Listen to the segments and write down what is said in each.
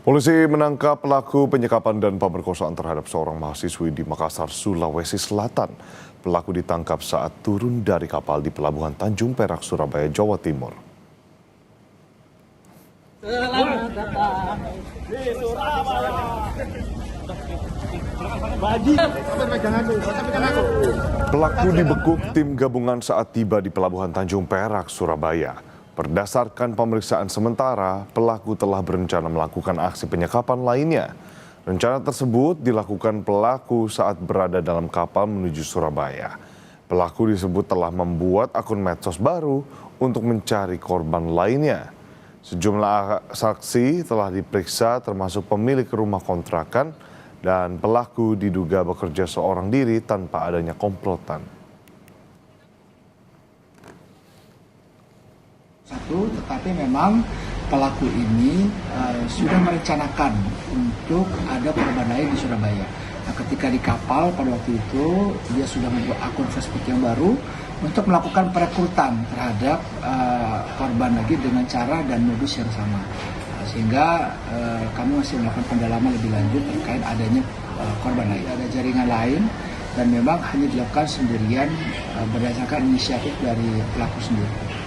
Polisi menangkap pelaku penyekapan dan pemerkosaan terhadap seorang mahasiswi di Makassar, Sulawesi Selatan. Pelaku ditangkap saat turun dari kapal di Pelabuhan Tanjung Perak, Surabaya, Jawa Timur. Selamat datang di Surabaya. Pelaku dibekuk tim gabungan saat tiba di Pelabuhan Tanjung Perak, Surabaya. Berdasarkan pemeriksaan sementara, pelaku telah berencana melakukan aksi penyekapan lainnya. Rencana tersebut dilakukan pelaku saat berada dalam kapal menuju Surabaya. Pelaku disebut telah membuat akun medsos baru untuk mencari korban lainnya. Sejumlah saksi telah diperiksa termasuk pemilik rumah kontrakan dan pelaku diduga bekerja seorang diri tanpa adanya komplotan. Tetapi memang pelaku ini sudah merencanakan untuk ada korban lain di Surabaya. Nah, ketika di kapal pada waktu itu dia sudah membuat akun Facebook yang baru untuk melakukan perekrutan terhadap korban lagi dengan cara dan modus yang sama. Sehingga kami masih melakukan pendalaman lebih lanjut terkait adanya korban lain. Ada jaringan lain dan memang hanya dilakukan sendirian berdasarkan inisiatif dari pelaku sendiri.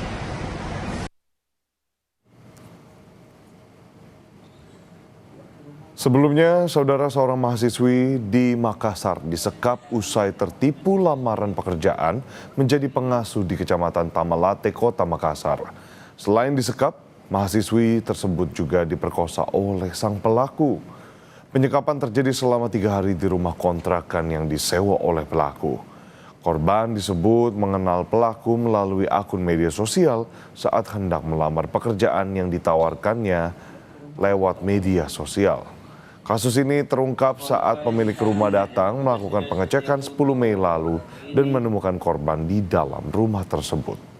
Sebelumnya, saudara seorang mahasiswi di Makassar disekap usai tertipu lamaran pekerjaan menjadi pengasuh di Kecamatan Tamalate, Kota Makassar. Selain disekap, mahasiswi tersebut juga diperkosa oleh sang pelaku. Penyekapan terjadi selama 3 hari di rumah kontrakan yang disewa oleh pelaku. Korban disebut mengenal pelaku melalui akun media sosial saat hendak melamar pekerjaan yang ditawarkannya lewat media sosial. Kasus ini terungkap saat pemilik rumah datang melakukan pengecekan 10 Mei lalu dan menemukan korban di dalam rumah tersebut.